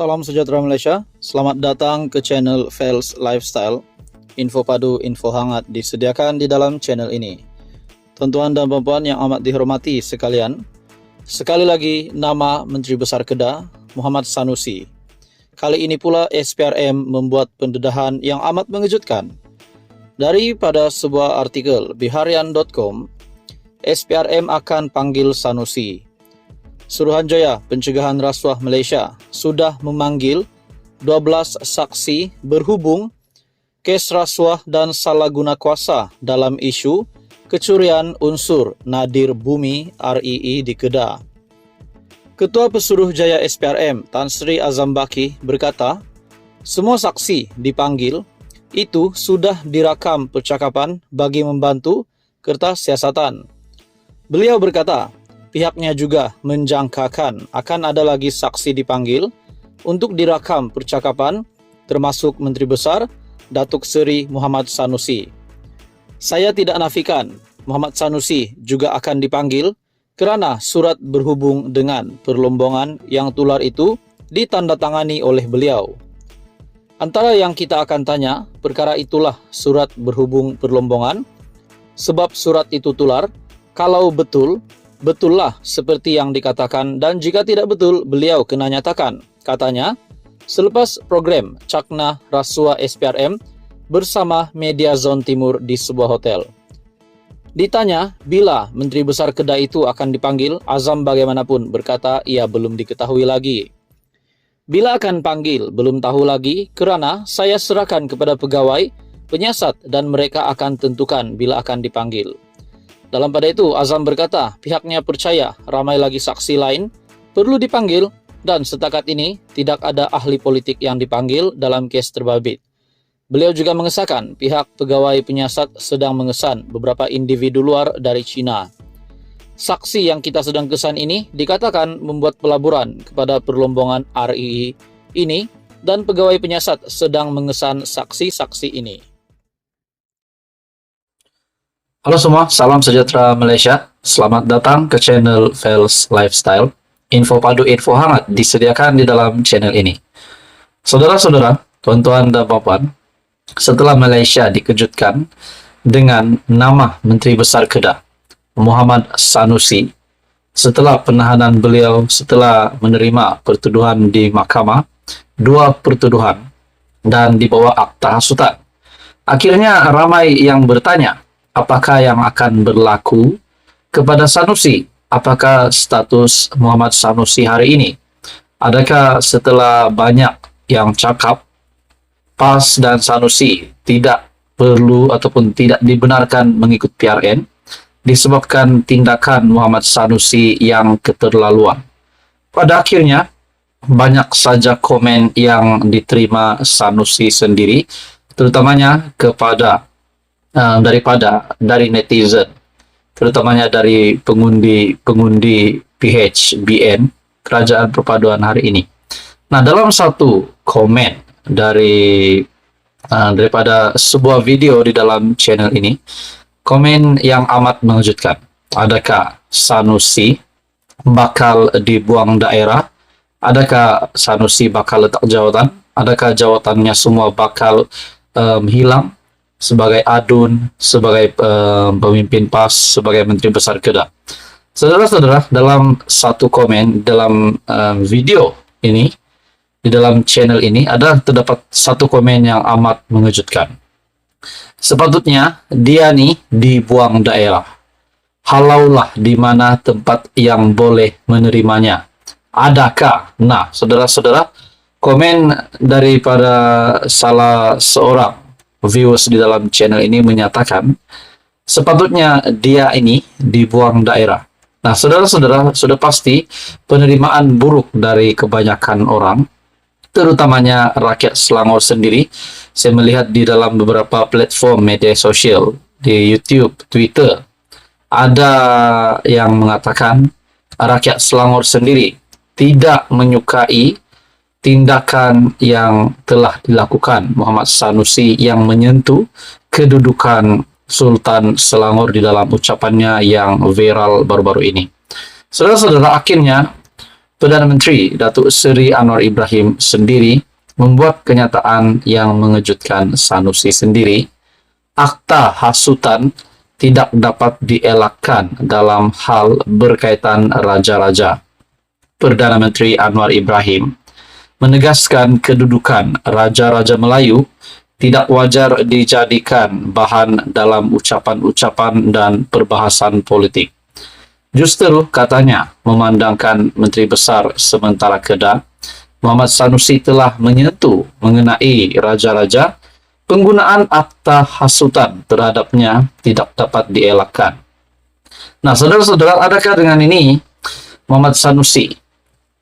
Salam sejahtera Malaysia, selamat datang ke channel Fels Lifestyle. Info padu, info hangat disediakan di dalam channel ini. Tuan-tuan dan puan-puan yang amat dihormati sekalian, sekali lagi nama Menteri Besar Kedah, Muhammad Sanusi. Kali ini pula SPRM membuat pendedahan yang amat mengejutkan. Daripada sebuah artikel biharian.com, SPRM akan panggil Sanusi. Suruhanjaya Pencegahan Rasuah Malaysia sudah memanggil 12 saksi berhubung kes rasuah dan salah guna kuasa dalam isu kecurian unsur Nadir Bumi REE di Kedah. Ketua Pesuruhjaya SPRM Tan Sri Azam Baki berkata, semua saksi dipanggil itu sudah dirakam percakapan bagi membantu kertas siasatan. Beliau berkata, pihaknya juga menjangkakan akan ada lagi saksi dipanggil untuk dirakam percakapan termasuk Menteri Besar Datuk Seri Muhammad Sanusi. Saya tidak nafikan Muhammad Sanusi juga akan dipanggil kerana surat berhubung dengan perlombongan yang tular itu ditandatangani oleh beliau. Antara yang kita akan tanya, perkara itulah surat berhubung perlombongan, sebab surat itu tular, kalau betullah seperti yang dikatakan, dan jika tidak betul, beliau kena nyatakan. Katanya, selepas program Cakna Rasuah SPRM bersama Media Zone Timur di sebuah hotel. Ditanya bila Menteri Besar Kedah itu akan dipanggil, Azam bagaimanapun berkata ia belum diketahui lagi. Bila akan panggil, belum tahu lagi kerana saya serahkan kepada pegawai, penyiasat dan mereka akan tentukan bila akan dipanggil. Dalam pada itu, Azam berkata pihaknya percaya ramai lagi saksi lain perlu dipanggil dan setakat ini tidak ada ahli politik yang dipanggil dalam kes terbabit. Beliau juga mengesahkan pihak pegawai penyiasat sedang mengesan beberapa individu luar dari China. Saksi yang kita sedang kesan ini dikatakan membuat pelaburan kepada perlombongan REE ini dan pegawai penyiasat sedang mengesan saksi-saksi ini. Halo semua, salam sejahtera Malaysia. Selamat datang ke channel Fels Lifestyle. Info padu, info hangat disediakan di dalam channel ini. Saudara-saudara, tuan-tuan dan puan-puan, setelah Malaysia dikejutkan dengan nama Menteri Besar Kedah, Muhammad Sanusi, setelah penahanan beliau setelah menerima pertuduhan di mahkamah, 2 pertuduhan dan dibawa akta hasutan. Akhirnya ramai yang bertanya, apakah yang akan berlaku kepada Sanusi? Apakah status Muhammad Sanusi hari ini? Adakah setelah banyak yang cakap PAS dan Sanusi tidak perlu ataupun tidak dibenarkan mengikut PRN disebabkan tindakan Muhammad Sanusi yang keterlaluan? Pada akhirnya, banyak saja komen yang diterima Sanusi sendiri, terutamanya dari netizen, terutamanya dari pengundi PHBN Kerajaan Perpaduan hari ini. Nah, dalam satu komen daripada sebuah video di dalam channel ini, komen yang amat mengejutkan. Adakah Sanusi bakal dibuang daerah? Adakah Sanusi bakal letak jawatan? Adakah jawatannya semua bakal hilang sebagai adun, sebagai pemimpin PAS, sebagai Menteri Besar Kedah? Saudara-saudara, dalam satu komen dalam video ini, di dalam channel ini, terdapat satu komen yang amat mengejutkan. Sepatutnya dia nih dibuang daerah. Halaulah di mana tempat yang boleh menerimanya. Adakah? Nah, saudara-saudara, komen daripada salah seorang viewers di dalam channel ini menyatakan sepatutnya dia ini dibuang daerah. Nah, saudara-saudara, sudah pasti penerimaan buruk dari kebanyakan orang, terutamanya rakyat Selangor sendiri. Saya melihat di dalam beberapa platform media sosial, di YouTube, Twitter, ada yang mengatakan rakyat Selangor sendiri tidak menyukai tindakan yang telah dilakukan Muhammad Sanusi yang menyentuh kedudukan Sultan Selangor di dalam ucapannya yang viral baru-baru ini. Saudara-saudara, akhirnya Perdana Menteri Datuk Seri Anwar Ibrahim sendiri membuat kenyataan yang mengejutkan Sanusi sendiri. Akta hasutan tidak dapat dielakkan dalam hal berkaitan raja-raja. Perdana Menteri Anwar Ibrahim menegaskan kedudukan raja-raja Melayu tidak wajar dijadikan bahan dalam ucapan-ucapan dan perbahasan politik. Justru katanya memandangkan Menteri Besar sementara Kedah Muhammad Sanusi telah menyentuh mengenai raja-raja, penggunaan akta hasutan terhadapnya tidak dapat dielakkan. Nah, saudara-saudara, adakah dengan ini Muhammad Sanusi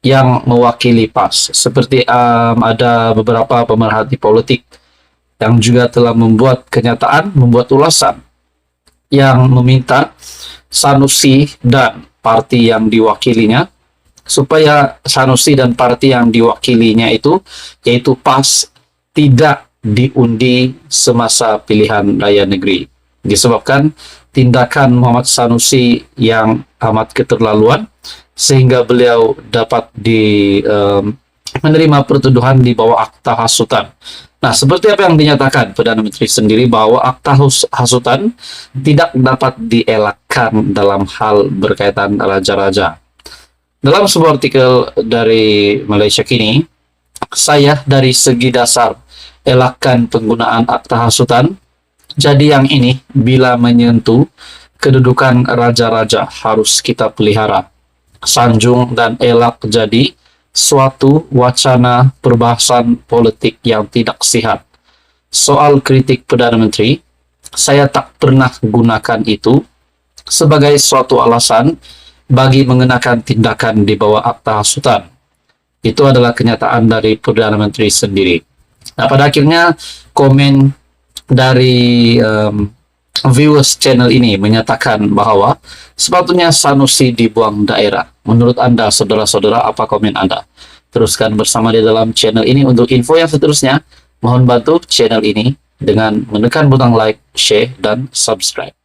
yang mewakili PAS, seperti ada beberapa pemerhati politik yang juga telah membuat kenyataan, membuat ulasan yang meminta Sanusi dan parti yang diwakilinya supaya Sanusi dan parti yang diwakilinya itu, yaitu PAS, tidak diundi semasa pilihan raya negeri. Disebabkan tindakan Muhammad Sanusi yang amat keterlaluan, sehingga beliau dapat menerima pertuduhan di bawah akta hasutan. Nah, seperti apa yang dinyatakan Perdana Menteri sendiri, bahwa akta hasutan tidak dapat dielakkan dalam hal berkaitan raja-raja. Dalam sebuah artikel dari Malaysia Kini, saya dari segi dasar elakkan penggunaan akta hasutan. Jadi yang ini bila menyentuh kedudukan raja-raja harus kita pelihara, sanjung dan elak jadi suatu wacana perbahasan politik yang tidak sehat. Soal kritik Perdana Menteri, saya tak pernah gunakan itu sebagai suatu alasan bagi mengenakan tindakan di bawah akta hasutan. Itu adalah kenyataan dari Perdana Menteri sendiri. Nah, pada akhirnya komen dari viewers channel ini menyatakan bahwa sepatutnya Sanusi dibuang daerah. Menurut Anda, saudara-saudara, apa komen Anda? Teruskan bersama di dalam channel ini. Untuk info yang seterusnya, mohon bantu channel ini dengan menekan butang like, share, dan subscribe.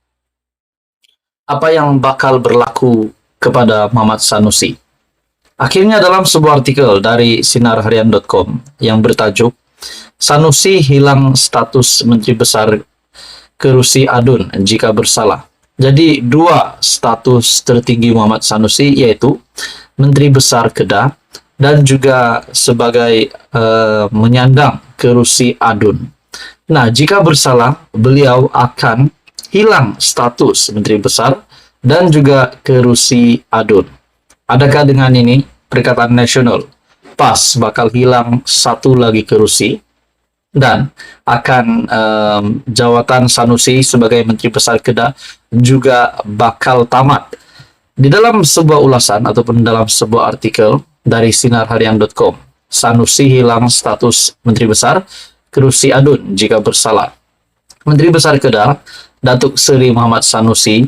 Apa yang bakal berlaku kepada Muhammad Sanusi? Akhirnya dalam sebuah artikel dari sinarharian.com yang bertajuk Sanusi hilang status Menteri Besar, kerusi adun jika bersalah. Jadi dua status tertinggi Muhammad Sanusi, yaitu Menteri Besar Kedah dan juga sebagai menyandang kerusi adun. Nah, jika bersalah, beliau akan hilang status Menteri Besar dan juga kerusi adun. Adakah dengan ini Perikatan Nasional PAS bakal hilang satu lagi kerusi, dan akan jawatan Sanusi sebagai Menteri Besar Kedah juga bakal tamat? Di dalam sebuah ulasan ataupun dalam sebuah artikel dari sinarharian.com, Sanusi hilang status Menteri Besar, kerusi adun jika bersalah. Menteri Besar Kedah Datuk Seri Muhammad Sanusi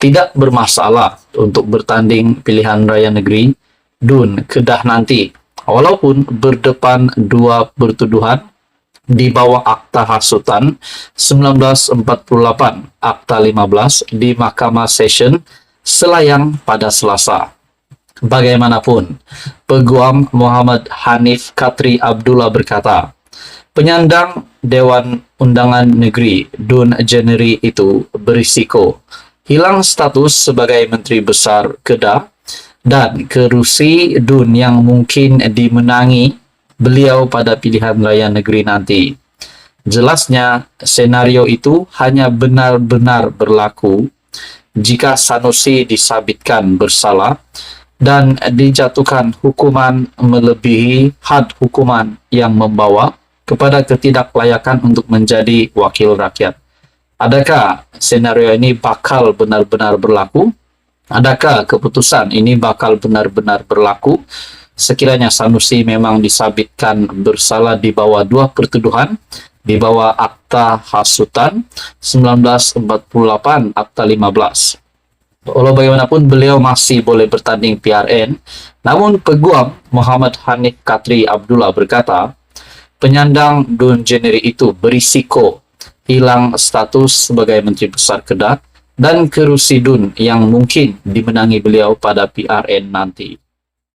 tidak bermasalah untuk bertanding pilihan raya negeri DUN Kedah nanti, walaupun berdepan dua pertuduhan di bawah akta hasutan 1948 akta 15 di Mahkamah Session Selayang pada Selasa. Bagaimanapun, Peguam Muhammad Hanif Katri Abdullah berkata, penyandang Dewan Undangan Negeri DUN Jeneri itu berisiko hilang status sebagai Menteri Besar Kedah dan kerusi DUN yang mungkin dimenangi beliau pada pilihan raya negeri nanti. Jelasnya, senario itu hanya benar-benar berlaku jika Sanusi disabitkan bersalah dan dijatuhkan hukuman melebihi had hukuman yang membawa kepada ketidaklayakan untuk menjadi wakil rakyat. Adakah senario ini bakal benar-benar berlaku? Adakah keputusan ini bakal benar-benar berlaku sekiranya Sanusi memang disabitkan bersalah di bawah dua pertuduhan di bawah akta hasutan 1948 akta 15? Walau bagaimanapun beliau masih boleh bertanding PRN, namun Peguam Muhammad Hanif Katri Abdullah berkata, penyandang DUN Jeneri itu berisiko hilang status sebagai Menteri Besar Kedah dan kerusi DUN yang mungkin dimenangi beliau pada PRN nanti.